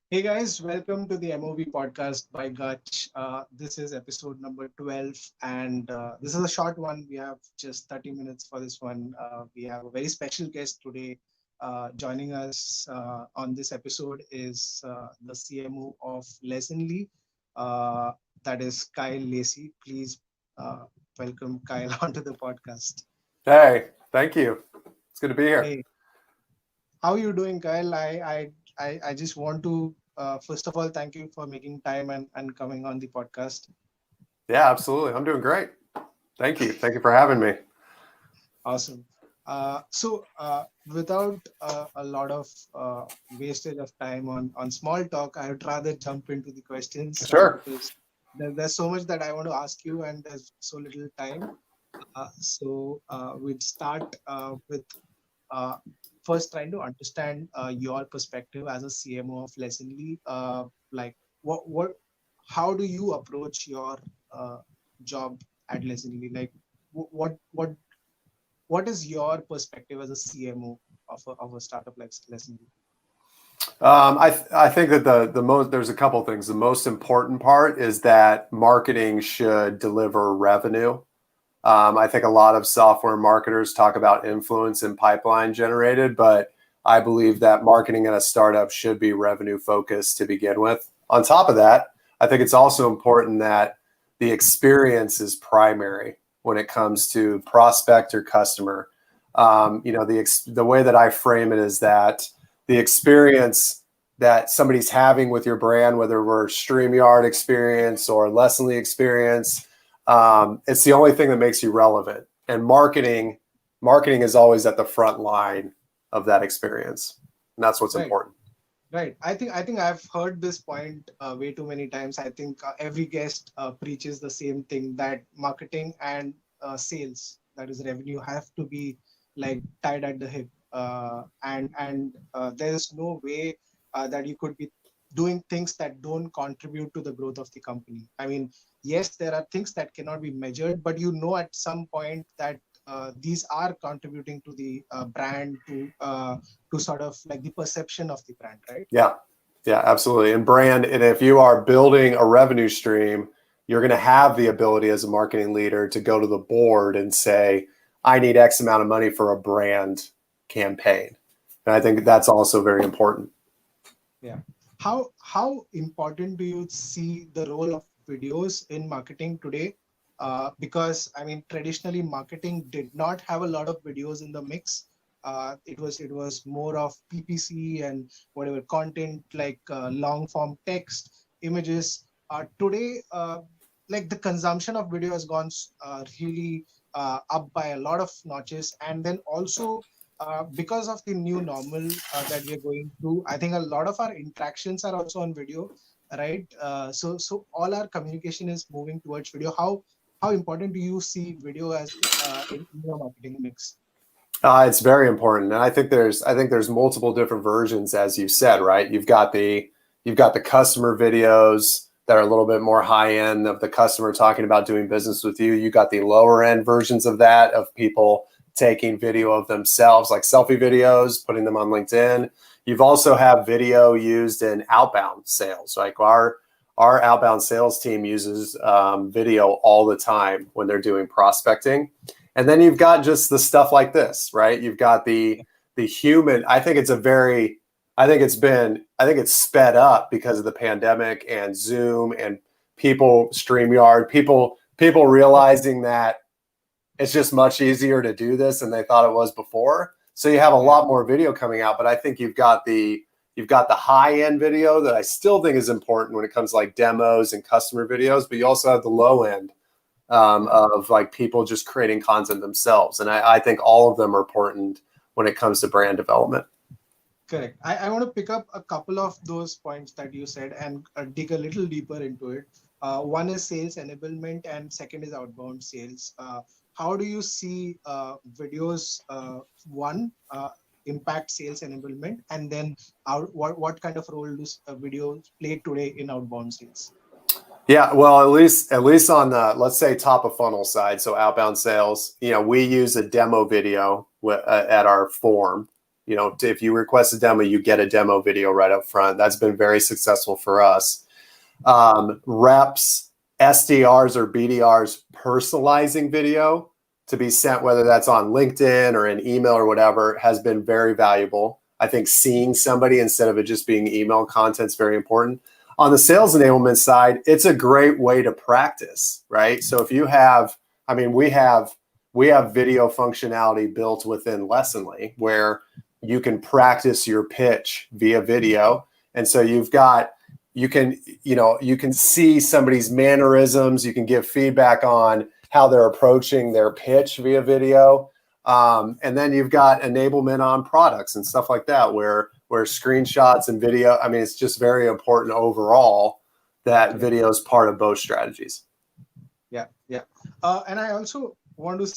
Hey guys, welcome to the MOV podcast by Guch. This is episode number 12, and this is a short one. We have just 30 minutes for this one. We have a very special guest today. Joining us on this episode is the CMO of Lessonly, uh, that is Kyle Lacy. Please uh, welcome Kyle onto the podcast. Hey, thank you. It's good to be here. Hey, how are you doing, Kyle? I just want to first of all thank you for making time and coming on the podcast. Yeah, absolutely. I'm doing great. Thank you. Thank you for having me. Awesome. Without a lot of wastage of time on small talk, I would rather jump into the questions Sure. because there's so much that I want to ask you, and there's so little time. We'd start with uh, first trying to understand your perspective as a CMO of Lessonly. Like, how do you approach your uh, job at Lessonly? Like, what is your perspective as a CMO of a startup like Lessonly? I think that the most there's a couple things. The most important part is that marketing should deliver revenue. I think a lot of software marketers talk about influence and pipeline generated, but I believe that marketing in a startup should be revenue focused to begin with. On top of that, I think it's also important that the experience is primary when it comes to prospect or customer. The way that I frame it is that the experience that somebody's having with your brand, whether we're StreamYard experience or Lessonly experience, it's the only thing that makes you relevant. And marketing is always at the front line of that experience, and that's what's Right. important. Right. I think I've heard this point way too many times. I think every guest preaches the same thing, that marketing and sales, that is revenue, have to be like tied at the hip. And there is no way that you could be doing things that don't contribute to the growth of the company. I mean, yes, there are things that cannot be measured, but you know at some point that these are contributing to the brand, to sort of like the perception of the brand, right? Yeah, yeah, absolutely. And if you are building a revenue stream, you're going to have the ability as a marketing leader to go to the board and say, I need X amount of money for a brand campaign. And I think that's also very important. Yeah. How important do you see the role of videos in marketing today? Because I mean, traditionally marketing did not have a lot of videos in the mix. It was more of PPC and whatever content, like long form text, images. Today, like the consumption of video has gone really up by a lot of notches, and then also because of the new normal that we are going through, I think a lot of our interactions are also on video, right? So all our communication is moving towards video. How important do you see video as in your marketing mix? It's very important, and I think there's multiple different versions, as you said, right? You've got the customer videos that are a little bit more high end of the customer talking about doing business with you. You got the lower end versions of that, of people taking video of themselves, like selfie videos, putting them on LinkedIn. You've also have video used in outbound sales, like our outbound sales team uses video all the time when they're doing prospecting. And then you've got just the stuff like this, right? You've got the human. I think it's sped up because of the pandemic and Zoom and people StreamYard, people realizing that it's just much easier to do this than they thought it was before. So you have a Yeah. lot more video coming out, but I think you've got the high end video that I still think is important when it comes to like demos and customer videos, but you also have the low end of like people just creating content themselves. And I think all of them are important when it comes to brand development. Correct. I want to pick up a couple of those points that you said and dig a little deeper into it. One is sales enablement, and second is outbound sales. How do you see videos, one, impact sales enablement, and then what kind of role does videos play today in outbound sales? Yeah, well, at least on the, let's say, top of funnel side, so outbound sales, we use a demo video at our form. if you request a demo, you get a demo video right up front. That's been very successful for us. Reps, SDRs or BDRs personalizing video to be sent, whether that's on LinkedIn or an email or whatever, has been very valuable. I think seeing somebody instead of it just being email content is very important. On the sales enablement side, it's a great way to practice, right? So if you have, we have video functionality built within Lessonly where you can practice your pitch via video. And so you can see somebody's mannerisms. You can give feedback on how they're approaching their pitch via video. And then you've got enablement on products and stuff like that, where screenshots and video, it's just very important overall that video is part of both strategies. Yeah. And I also want to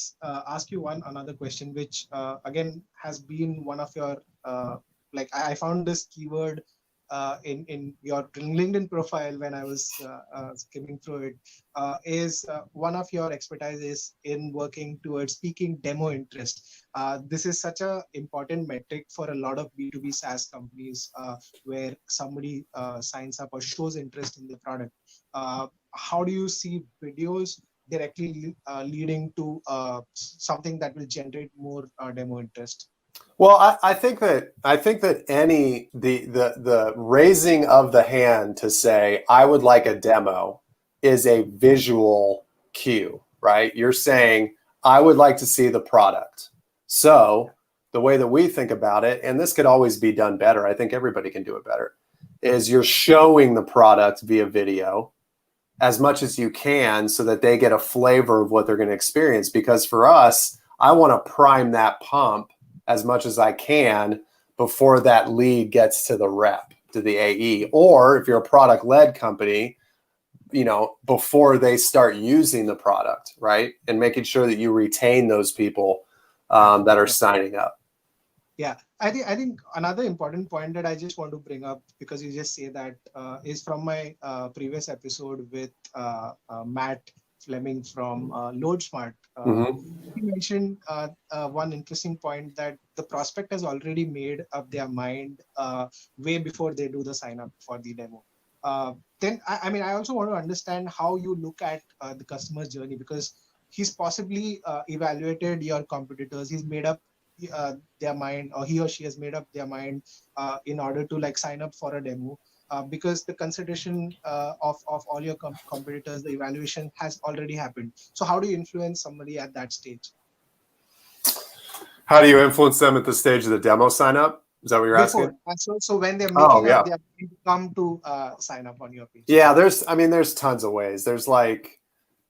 ask you another question, which again has been one of your, I found this keyword in your LinkedIn profile when I was skimming through it, is one of your expertises in working towards peaking demo interest. This is such an important metric for a lot of B2B SaaS companies where somebody signs up or shows interest in the product. How do you see videos directly leading to something that will generate more demo interest? Well, I think that the raising of the hand to say I would like a demo is a visual cue, right? You're saying I would like to see the product. So the way that we think about it, and this could always be done better, I think everybody can do it better, is you're showing the product via video as much as you can so that they get a flavor of what they're going to experience. Because for us, I want to prime that pump as much as I can before that lead gets to the rep, to the AE. Or if you're a product-led company, before they start using the product, right? And making sure that you retain those people that are signing up. Yeah, I think another important point that I just want to bring up, because you just say that, is from my previous episode with Matt Fleming from LoadSmart. He mentioned one interesting point, that the prospect has already made up their mind way before they do the sign up for the demo. Then I also want to understand how you look at the customer's journey, because he's possibly evaluated your competitors. He's made up their mind, or he or she has made up their mind in order to sign up for a demo. Because the consideration of all your competitors, the evaluation has already happened. So how do you influence somebody at that stage? How do you influence them at the stage of the demo sign up? Is that what you're asking? So when they're making up, they come to sign up on your page. Yeah, there's tons of ways. There's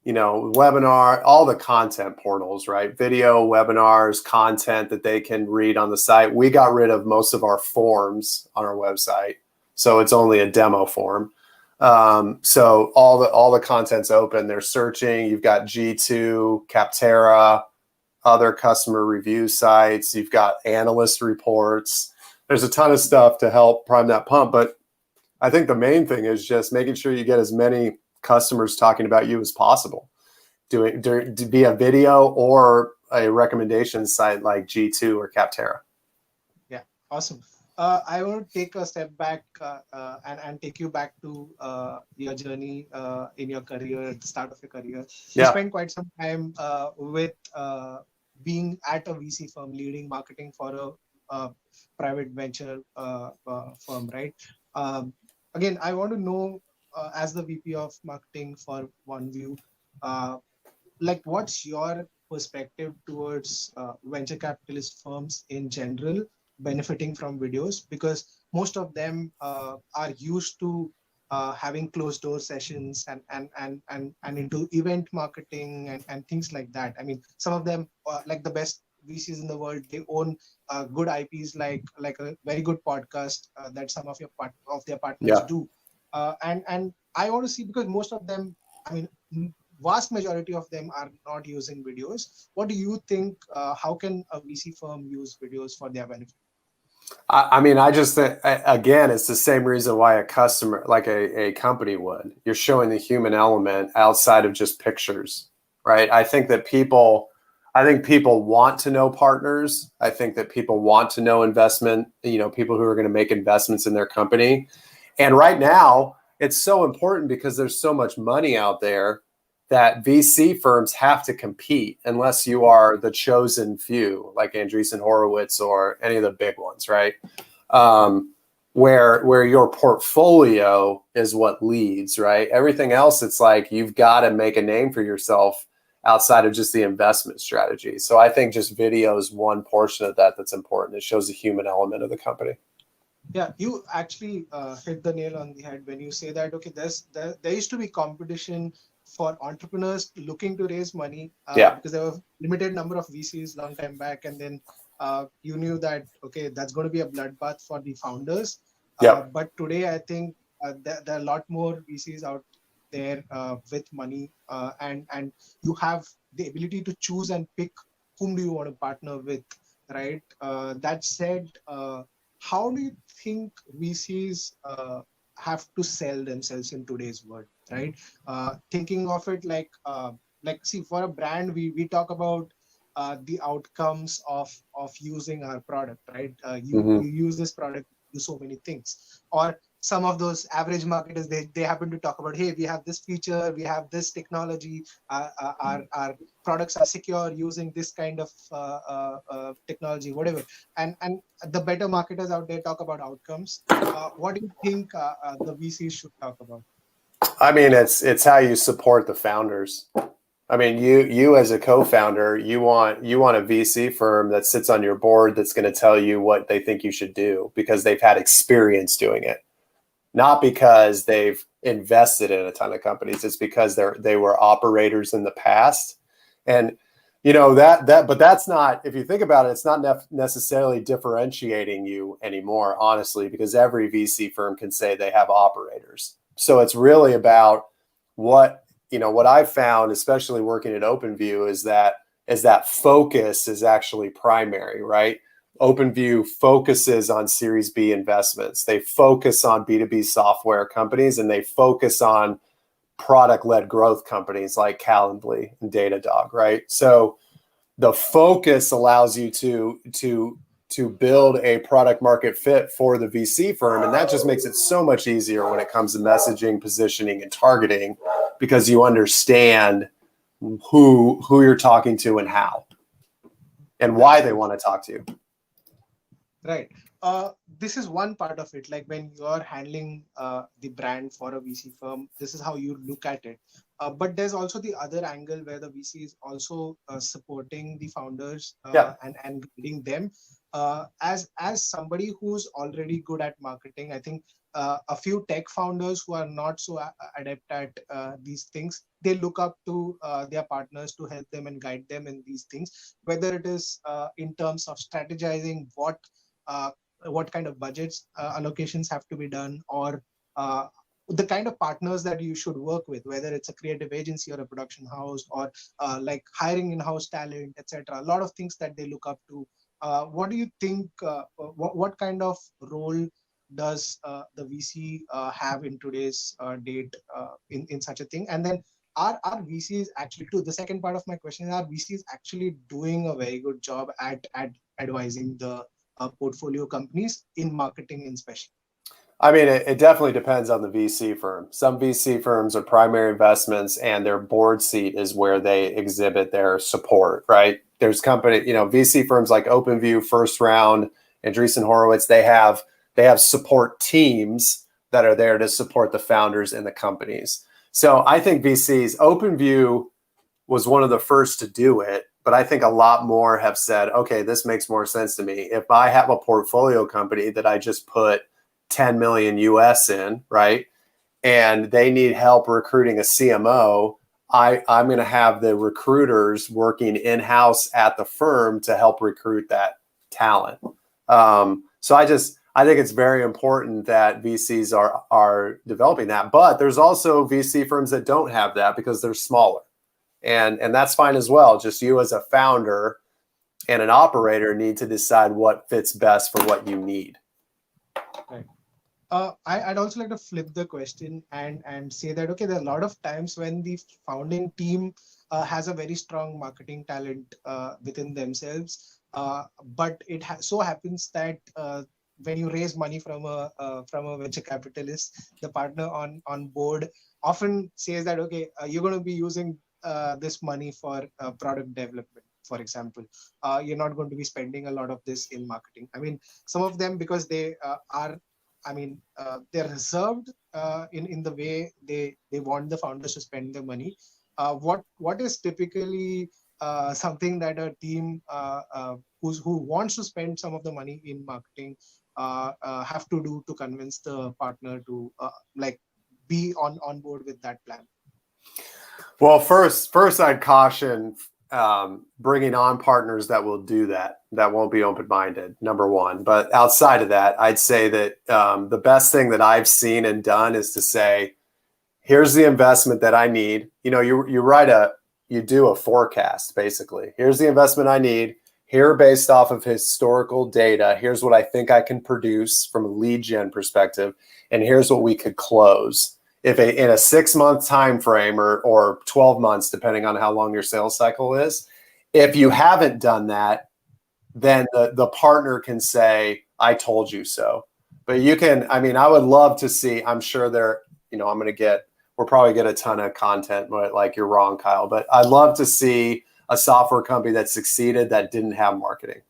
webinar, all the content portals, right? Video, webinars, content that they can read on the site. We got rid of most of our forms on our website, so it's only a demo form. So all the content's open. They're searching. You've got G2, Capterra, other customer review sites. You've got analyst reports. There's a ton of stuff to help prime that pump. But I think the main thing is just making sure you get as many customers talking about you as possible, doing via video or a recommendation site like G2 or Capterra. Yeah, awesome. I want to take a step back and take you back to your journey in your career, at the start of your career. You spent quite some time with being at a VC firm, leading marketing for a private venture firm, right? Again, I want to know, as the VP of marketing for OneView, what's your perspective towards venture capitalist firms in general benefiting from videos? Because most of them are used to having closed door sessions and into event marketing and things like that. Some of them, like the best VCs in the world, they own good IPs, like a very good podcast that some of their partners do. And I want to see, because most of them, vast majority of them are not using videos. What do you think? How can a VC firm use videos for their benefit? I just think, again, it's the same reason why a customer, like a company would. You're showing the human element outside of just pictures, right? I think that people I think people want to know partners. I think that people want to know investment, people who are going to make investments in their company. And right now, it's so important because there's so much money out there that VC firms have to compete unless you are the chosen few, like Andreessen Horowitz or any of the big ones, right? Where your portfolio is what leads, right? Everything else, it's like you've got to make a name for yourself outside of just the investment strategy. So I think just video is one portion of that that's important. It shows the human element of the company. Yeah, you actually hit the nail on the head when you say that, okay, there used to be competition for entrepreneurs looking to raise money because there were limited number of VCs long time back. And then you knew that, okay, that's going to be a bloodbath for the founders. But today, I think there are a lot more VCs out there with money and you have the ability to choose and pick whom do you want to partner with, right? That said, how do you think VCs have to sell themselves in today's world, right? Thinking of it like see, for a brand, we talk about the outcomes of using our product, right? You use this product, do so many things. Or some of those average marketers, they happen to talk about, hey, we have this feature, we have this technology, our products are secure using this kind of technology, whatever. And the better marketers out there talk about outcomes. What do you think the VCs should talk about? I mean, it's how you support the founders. I mean, you as a co-founder, you want a VC firm that sits on your board that's going to tell you what they think you should do because they've had experience doing it, not because they've invested in a ton of companies. It's because they were operators in the past, and but that's not. If you think about it, it's not necessarily differentiating you anymore, honestly, because every VC firm can say they have operators. So it's really about what I've found, especially working at OpenView, is that focus is actually primary, right? OpenView focuses on Series B investments. They focus on B2B software companies, and they focus on product-led growth companies like Calendly and Datadog, right? So the focus allows you to build a product market fit for the VC firm. And that just makes it so much easier when it comes to messaging, positioning, and targeting, because you understand who you're talking to and how and why they want to talk to you. Right. This is one part of it. Like when you're handling the brand for a VC firm, this is how you look at it. But there's also the other angle where the VC is also supporting the founders and guiding them. As somebody who's already good at marketing, I think a few tech founders who are not so adept at these things, they look up to their partners to help them and guide them in these things, whether it is in terms of strategizing what kind of budgets allocations have to be done, or the kind of partners that you should work with, whether it's a creative agency or a production house, or like hiring in-house talent, etc. A lot of things that they look up to. What do you think? What kind of role does the VC have in today's date in such a thing? And then are VCs actually, too, the second part of my question is, are VCs actually doing a very good job at advising the portfolio companies in marketing in special? I mean, it definitely depends on the VC firm. Some VC firms are primary investments, and their board seat is where they exhibit their support, right? There's VC firms like OpenView, First Round, Andreessen Horowitz. They have support teams that are there to support the founders and the companies. So I think OpenView was one of the first to do it, but I think a lot more have said, okay, this makes more sense to me. If I have a portfolio company that I just put 10 million US in, right, and they need help recruiting a CMO, I'm going to have the recruiters working in-house at the firm to help recruit that talent. So I think it's very important that VCs are developing that, but there's also VC firms that don't have that because they're smaller, and that's fine as well. Just you as a founder and an operator need to decide what fits best for what you need. Right. I'd also like to flip the question and say that, okay, there are a lot of times when the founding team has a very strong marketing talent within themselves. But it so happens that when you raise money from a venture capitalist, the partner on board often says that, okay, you're going to be using this money for product development, for example. You're not going to be spending a lot of this in marketing. I mean, some of them, because they are, I mean, they're reserved in the way they want the founders to spend their money. What is typically something that a team who wants to spend some of the money in marketing have to do to convince the partner to like be on board with that plan? Well, first I'd caution bringing on partners that will do that won't be open-minded, number one. But outside of that, I'd say that the best thing that I've seen and done is to say, here's the investment that I need. You know, you do a forecast, basically. Here's the investment I need. Here, based off of historical data, here's what I think I can produce from a lead gen perspective, and here's what we could close. If in a 6-month time frame or 12 months, depending on how long your sales cycle is, if you haven't done that, then the partner can say, I told you so. But you can, I mean, I would love to see, I'm sure we'll probably get a ton of content, but like, you're wrong, Kyle, but I'd love to see a software company that succeeded that didn't have marketing,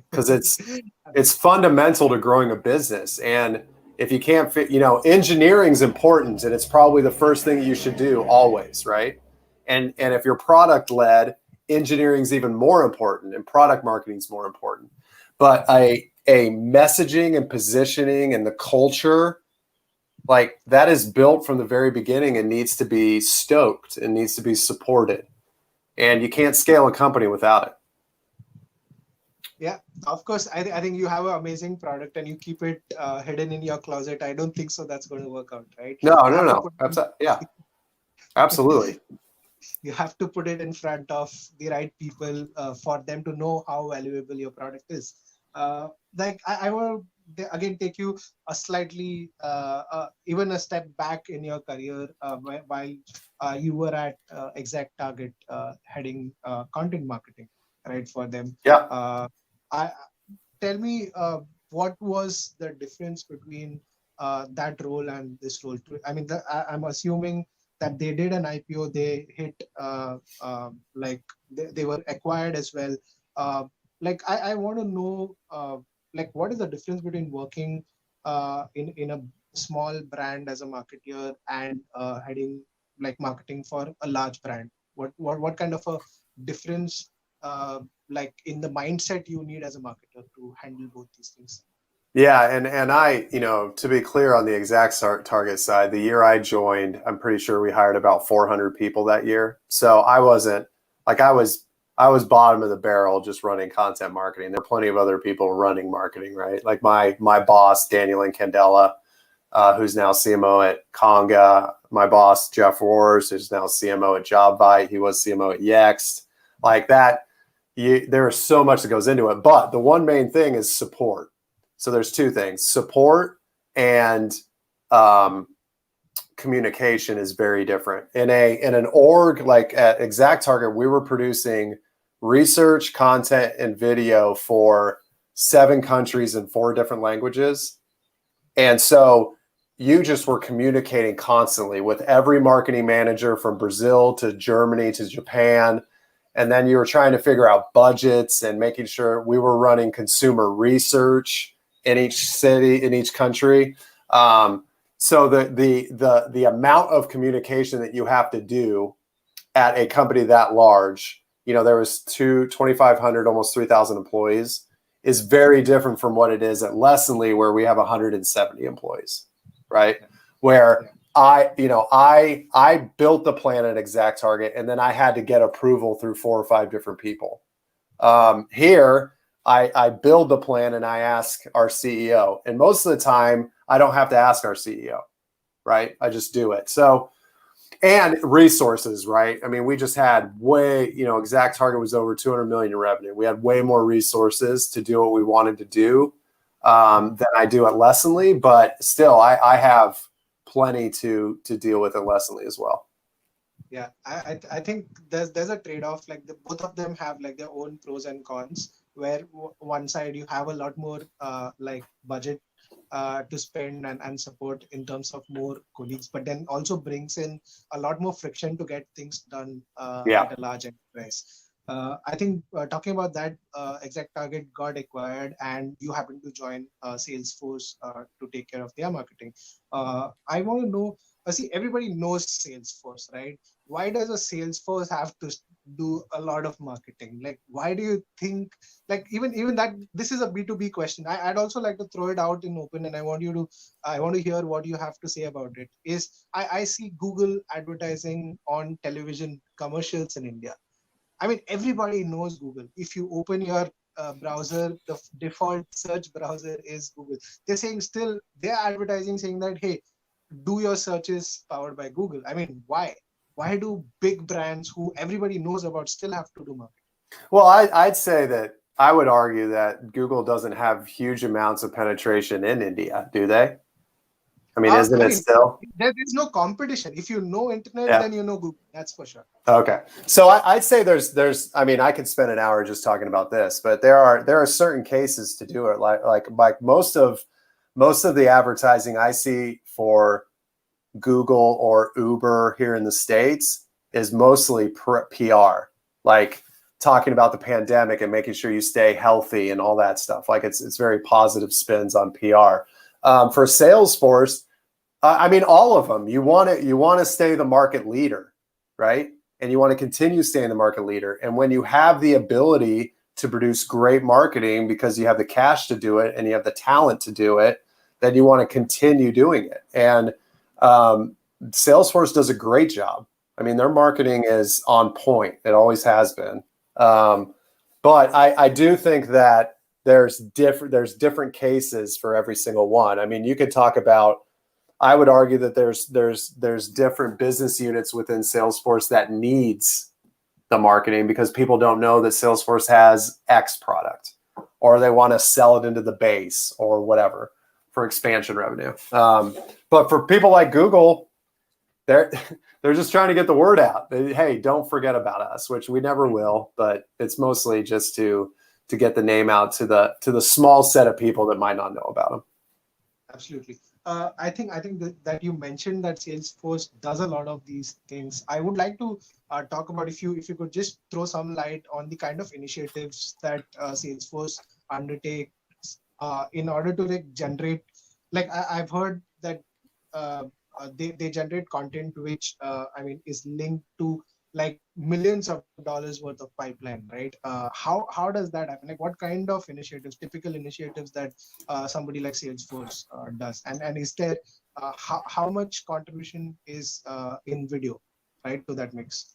because it's fundamental to growing a business. And if you can't fit, engineering's important, and it's probably the first thing you should do always, right? And if you're product led, engineering's even more important, and product marketing's more important. But a messaging and positioning and the culture, like, that is built from the very beginning and needs to be stoked and needs to be supported. And you can't scale a company without it. Yeah, of course. I think you have an amazing product and you keep it hidden in your closet. I don't think so that's going to work out, right? No. Yeah, absolutely. You have to put it in front of the right people for them to know how valuable your product is. Like I will again take you a slightly even a step back in your career while you were at ExactTarget heading content marketing, right, for them. Yeah. Tell me what was the difference between that role and this role? I mean, I'm assuming that they did an IPO, they hit like they were acquired as well. Like I want to know like what is the difference between working in a small brand as a marketeer and heading like marketing for a large brand? What kind of a difference like in the mindset you need as a marketer to handle both these things? Yeah, and I, to be clear, on the ExactTarget side, the year I joined, I'm pretty sure we hired about 400 people that year. So I wasn't like I was bottom of the barrel just running content marketing. There are plenty of other people running marketing, right? Like my boss, Daniel Candela, who's now CMO at Conga. My boss, Jeff Roars, who's now CMO at JobVite. He was CMO at Yext. Like that, there's so much that goes into it. But the one main thing is support. So there's two things: support and communication is very different. In an org like at ExactTarget, we were producing research, content, and video for 7 countries in 4 different languages. And so you just were communicating constantly with every marketing manager from Brazil to Germany to Japan. And then you were trying to figure out budgets and making sure we were running consumer research in each city, in each country. So the amount of communication that you have to do at a company that large, there was 2,500, almost 3,000 employees, is very different from what it is at Lessonly, where we have 170 employees, right? Where I built the plan at ExactTarget, and then I had to get approval through 4 or 5 different people. Here, I build the plan and I ask our CEO. And most of the time, I don't have to ask our CEO, right? I just do it. So, and resources, right? I mean, we just had ExactTarget was over 200 million in revenue. We had way more resources to do what we wanted to do than I do at Lessonly. But still, I have plenty to deal with at Lessonly as well. Yeah, I think there's a trade-off. Like both of them have like their own pros and cons. Where one side you have a lot more like budget to spend and support in terms of more colleagues, but then also brings in a lot more friction to get things done Yeah. at a large enterprise. I think talking about that, Exact Target got acquired, and you happen to join Salesforce to take care of their marketing. I want to know. See, everybody knows Salesforce, right? Why does a Salesforce have to do a lot of marketing? Like, why do you think, like, even that, this is a B2B question. I'd also like to throw it out in open, and I want to hear what you have to say about it. I see Google advertising on television commercials in India. I mean, everybody knows Google. If you open your browser, the default search browser is Google. They're saying still, they're advertising saying that, hey, do your searches powered by Google. I mean, why? Why do big brands who everybody knows about still have to do marketing? Well, I'd say that I would argue that Google doesn't have huge amounts of penetration in India, do they? I mean, isn't I it mean, still? there's no competition. If you know internet, Yeah. then you know Google. That's for sure. Okay. So I'd say I mean, I could spend an hour just talking about this, but there are certain cases to do it. Like most of the advertising I see for Google or Uber here in the States is mostly PR, like talking about the pandemic and making sure you stay healthy and all that stuff. Like it's very positive spins on PR. For Salesforce, I mean, all of them. You want to stay the market leader, right? And you want to continue staying the market leader. And when you have the ability to produce great marketing because you have the cash to do it and you have the talent to do it, then you want to continue doing it. And Salesforce does a great job. I mean, their marketing is on point. It always has been. But I do think that there's different cases for every single one. I mean, you could talk about. I would argue that there's different business units within Salesforce that needs the marketing because people don't know that Salesforce has X product, or they want to sell it into the base or whatever for expansion revenue. But for people like Google, they're just trying to get the word out. Hey, don't forget about us, which we never will. But it's mostly just to get the name out to the small set of people that might not know about them. Absolutely. I think that you mentioned that Salesforce does a lot of these things. I would like to talk about if you could just throw some light on the kind of initiatives that Salesforce undertakes in order to like generate. Like I've heard that they generate content which I mean is linked to like millions of dollars worth of pipeline, right? How does that happen? Like what kind of initiatives, typical initiatives that somebody like Salesforce does, and is there how much contribution is in video, right, to that mix?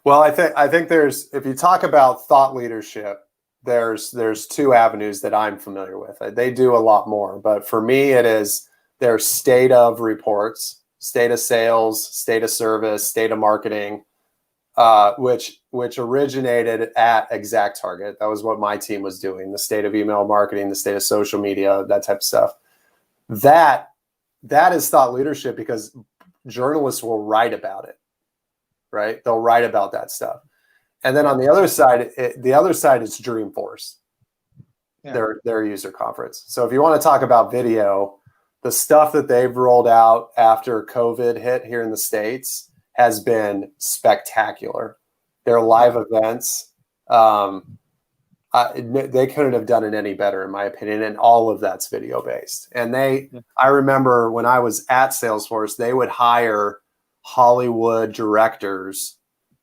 Well, I think there's, if you talk about thought leadership, there's two avenues that I'm familiar with. They do a lot more, but for me, it is their state of reports, state of sales, state of service, state of marketing, which originated at Exact Target. That was what my team was doing: the state of email marketing, the state of social media, that type of stuff. That is thought leadership because journalists will write about it, right? They'll write about that stuff. And then on the other side, is Dreamforce, Yeah. their user conference. So if you want to talk about video, the stuff that they've rolled out after COVID hit here in the States has been spectacular. Their live events, they couldn't have done it any better, in my opinion. And all of that's video based. And I remember when I was at Salesforce, they would hire Hollywood directors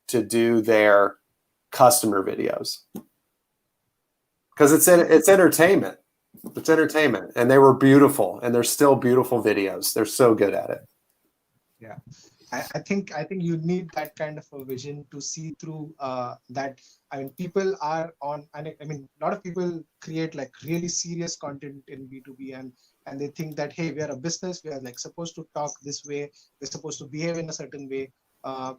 to do their customer videos because it's entertainment. It's entertainment, and they were beautiful, and they're still beautiful videos. They're so good at it. Yeah. I think you need that kind of a vision to see through that. I mean, people are on, and I mean, a lot of people create like really serious content in B2B, and they think that, hey, we are a business, we are like supposed to talk this way, we're supposed to behave in a certain way,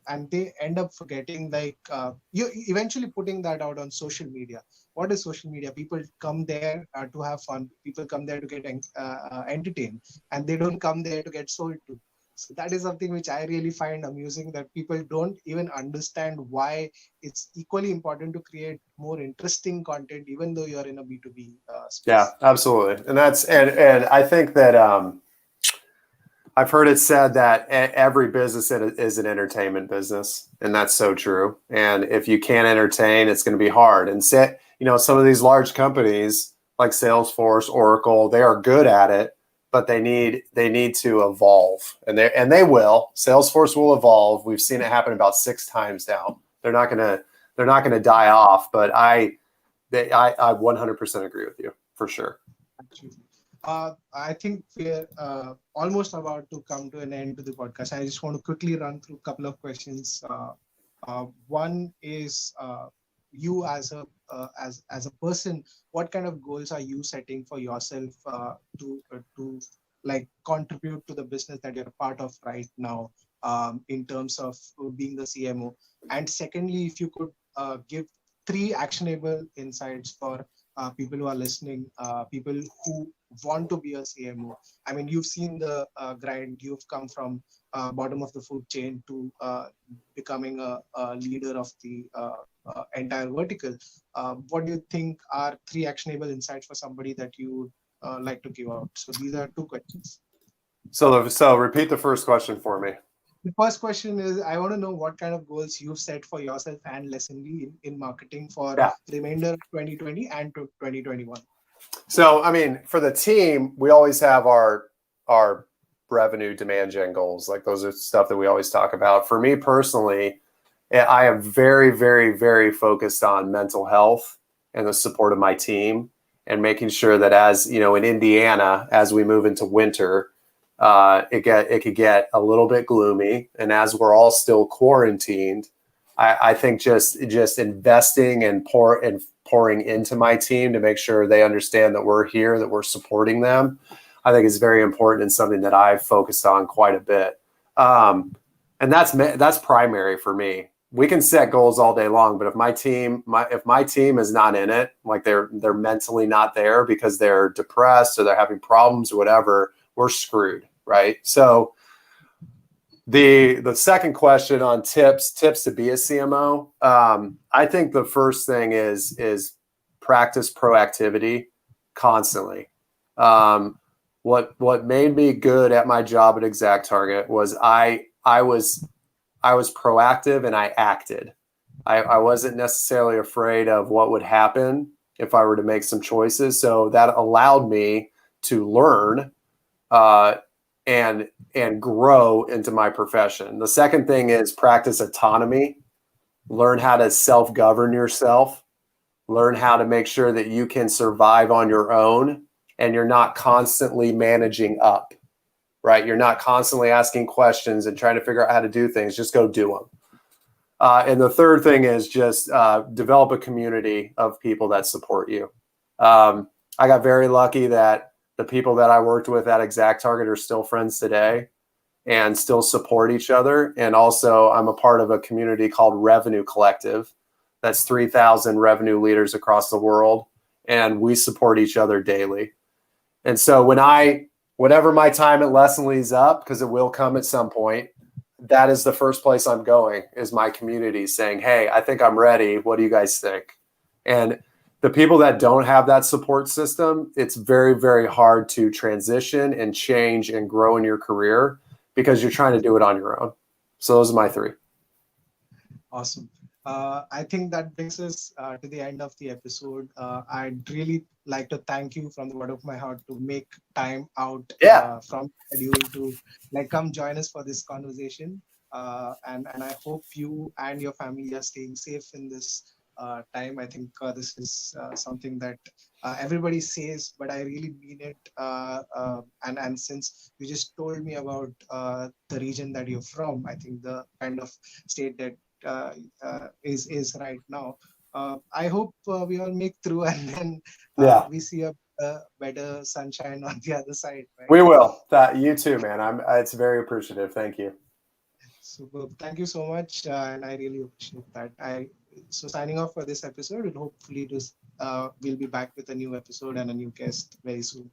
and they end up forgetting like you eventually putting that out on social media. What is social media? People come there to have fun. People come there to get entertained, and they don't come there to get sold to. So that is something which I really find amusing, that people don't even understand why it's equally important to create more interesting content, even though you're in a B2B Yeah, space. absolutely. And and I think that I've heard it said that every business is an entertainment business, and that's so true. And if you can't entertain, it's going to be hard. And some of these large companies like Salesforce, Oracle, they are good at it, but they need to evolve, and they will. Salesforce will evolve. We've seen it happen about 6 times now. They're not gonna die off, but I 100% agree with you for sure. Absolutely. I think we're almost about to come to an end to the podcast. I just want to quickly run through a couple of questions. One is, you as a person, what kind of goals are you setting for yourself to like contribute to the business that you're a part of right now, in terms of being the CMO? And secondly, if you could give 3 actionable insights for people who are listening, people who want to be a CMO. I mean, you've seen the grind. You've come from bottom of the food chain to becoming a leader of the entire vertical. What do you think are 3 actionable insights for somebody that you would like to give out? So these are 2 questions. So repeat the first question for me. The first question is, I want to know what kind of goals you've set for yourself and Lessonly in marketing for Yeah. remainder of 2020 and to 2021. So, I mean, for the team, we always have our revenue demand gen goals. Like, those are stuff that we always talk about. For me personally, I am very, very, very focused on mental health and the support of my team, and making sure that, as you know, in Indiana, as we move into winter, it could get a little bit gloomy. And as we're all still quarantined, I think just investing and pouring into my team to make sure they understand that we're here, that we're supporting them, I think is very important, and something that I've focused on quite a bit. And that's primary for me. We can set goals all day long, but if my team is not in it, like they're mentally not there because they're depressed or they're having problems or whatever, we're screwed, right? So the second question on tips to be a CMO, I think the first thing is practice proactivity constantly. What made me good at my job at ExactTarget was I was proactive and I acted. I wasn't necessarily afraid of what would happen if I were to make some choices. So that allowed me to learn and grow into my profession. The second thing is practice autonomy. Learn how to self-govern yourself. Learn how to make sure that you can survive on your own and you're not constantly managing up, right? You're not constantly asking questions and trying to figure out how to do things. Just go do them. And the third thing is just develop a community of people that support you. I got very lucky that the people that I worked with at ExactTarget are still friends today and still support each other. And also, I'm a part of a community called Revenue Collective. That's 3,000 revenue leaders across the world, and we support each other daily. And so whenever my time at Lessonly is up, because it will come at some point, that is the first place I'm going, is my community saying, hey, I think I'm ready. What do you guys think? And the people that don't have that support system, it's very, very hard to transition and change and grow in your career because you're trying to do it on your own. So those are my 3. Awesome. I think that brings us to the end of the episode. I'd really like to thank you from the bottom of my heart to make time out from schedule to come join us for this conversation. And I hope you and your family are staying safe in this time. I think this is something that everybody says, but I really mean it. And since you just told me about the region that you're from, I think the kind of state that is right now. I hope we all make through, and then we see a better sunshine on the other side. Right? We will. You too, man. It's very appreciative. Thank you. Super. Thank you so much, and I really appreciate that. So signing off for this episode, and hopefully we'll be back with a new episode and a new guest very soon.